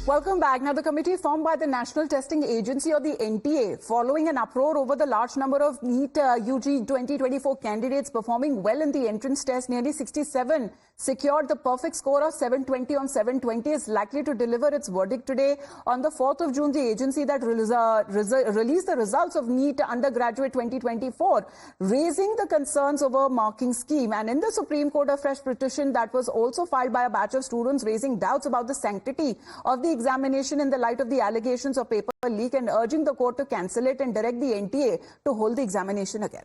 Welcome back. Now, the committee formed by the National Testing Agency, or the NTA, following an uproar over the large number of NEET UG 2024 candidates performing well in the entrance test, nearly 67 secured the perfect score of 720 on 720, is likely to deliver its verdict today. On the 4th of June, the agency that released the results of NEET undergraduate 2024, raising the concerns over marking scheme. And in the Supreme Court, a fresh petition that was also filed by a batch of students raising doubts about the sanctity of the examination in the light of the allegations of paper leak, and urging the court to cancel it and direct the NTA to hold the examination again.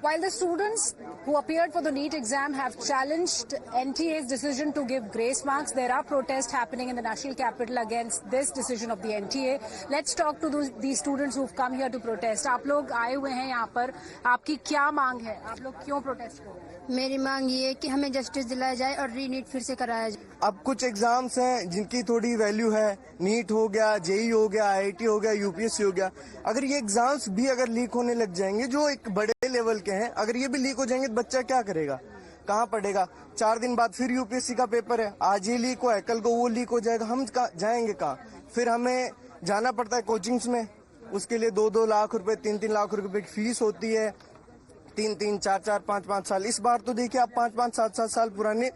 While the students who appeared for the NEET exam have challenged NTA's decision to give grace marks, there are protests happening in the national capital against this decision of the NTA. Let's talk to these students who've come here to protest. आप लोग आए हुए हैं यहाँ पर, आपकी क्या मांग है? आप लोग क्यों प्रोटेस्ट कर रहे हैं? मेरी मांग ये है कि हमें जस्टिस दिलाया जाए और रीनीट फिर से कराया जाए। अब कुछ एग्जाम्स हैं जिनकी थोड़ी वैल्यू है, नीट हो गया, जेई हो गया, आईआईटी हो गया, यूपीएससी हो गया। अगर ये एग्जाम्स भी अगर लीक होने लग जाएंगे, जो एक बड़े लेवल के हैं, अगर ये भी लीक हो जाएंगे तो बच्चा क्या करेगा, कहाँ पढ़ेगा? 4 दिन बाद फिर यूपीएससी का पेपर है, आज ये लीक हुआ है, कल को वो लीक हो जाएगा, हम जाएंगे कहाँ? फिर हमें जाना पड़ता है कोचिंग्स में, उसके लिए 2-2 लाख रुपए, 3-3 लाख रुपए की फीस होती है, 3-3, 4-4, 5-5 साल। इस बार तो देखिए आप 5-5, 7-7 साल पुराने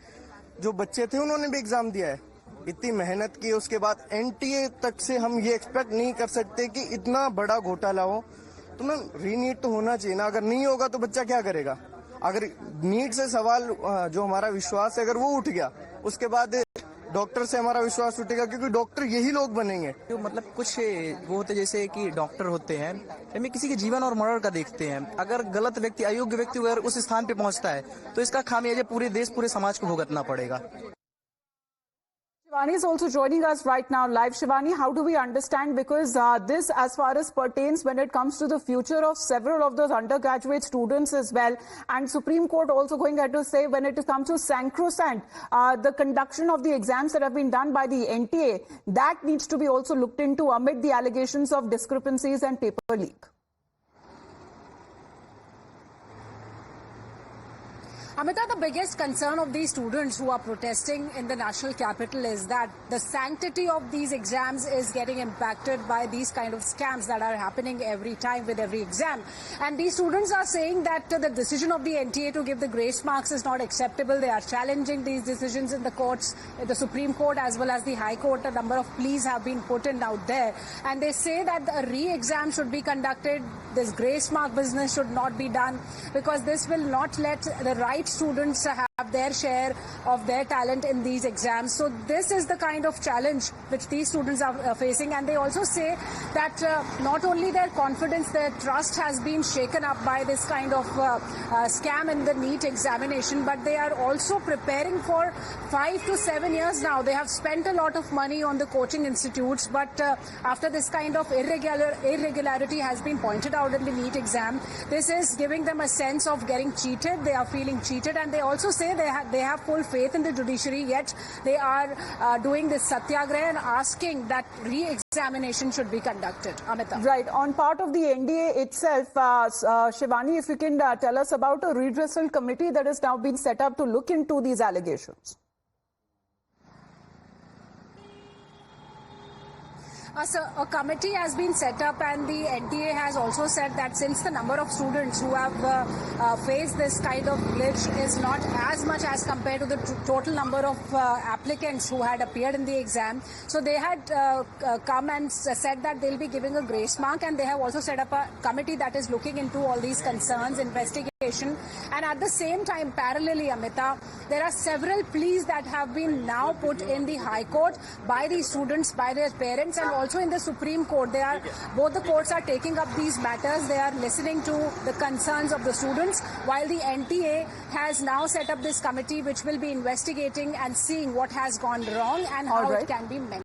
जो बच्चे थे उन्होंने भी एग्जाम दिया है, इतनी मेहनत की, उसके बाद एनटीए तक से हम ये एक्सपेक्ट नहीं कर सकते कि इतना बड़ा घोटाला हो। तो मैम रीनीट तो होना चाहिए ना, अगर नहीं होगा तो बच्चा क्या करेगा? अगर नीट से सवाल जो हमारा विश्वास है अगर वो उठ गया, उसके बाद डॉक्टर से हमारा विश्वास उठेगा, क्योंकि डॉक्टर यही लोग बनेंगे। जो मतलब कुछ वो होते जैसे कि डॉक्टर होते हैं, हमें किसी के जीवन और मरण का देखते हैं। अगर गलत व्यक्ति, अयोग्य व्यक्ति अगर उस स्थान पे पहुंचता है तो इसका खामियाजा पूरे देश, पूरे समाज को भुगतना पड़ेगा। Shivani is also joining us right now live. Shivani, how do we understand? Because this, as far as pertains when it comes to the future of several of those undergraduate students as well, and Supreme Court also going ahead to say when it comes to sacrosanct, the conduction of the exams that have been done by the NTA, that needs to be also looked into amid the allegations of discrepancies and paper leak. Amita, the biggest concern of these students who are protesting in the national capital is that the sanctity of these exams is getting impacted by these kind of scams that are happening every time with every exam. And these students are saying that the decision of the NTA to give the grace marks is not acceptable. They are challenging these decisions in the courts, the Supreme Court as well as the High Court. A number of pleas have been put in out there. And they say that a re-exam should be conducted. This grace mark business should not be done, because this will not let the right students have their share of their talent in these exams. So this is the kind of challenge which these students are facing. And they also say that not only their confidence, their trust has been shaken up by this kind of scam in the NEET examination, but they are also preparing for 5 to 7 years now. They have spent a lot of money on the coaching institutes, but after this kind of irregularity has been pointed out in the NEET exam, this is giving them a sense of getting cheated. They are feeling cheated, and they also say they have full faith in the judiciary, yet they are doing this satyagraha and asking that re-examination should be conducted. Amita. Right. On part of the NDA itself, Shivani, if you can tell us about a redressal committee that has now been set up to look into these allegations. So a committee has been set up, and the NTA has also said that since the number of students who have faced this kind of glitch is not as much as compared to the total number of applicants who had appeared in the exam, so they had come and said that they'll be giving a grace mark, and they have also set up a committee that is looking into all these concerns, investigation. And at the same time, parallelly, Amita, there are several pleas that have been now put in the High Court by the students, by their parents, and also in the Supreme Court. Both the courts are taking up these matters. They are listening to the concerns of the students, while the NTA has now set up this committee which will be investigating and seeing what has gone wrong and how it can be mended.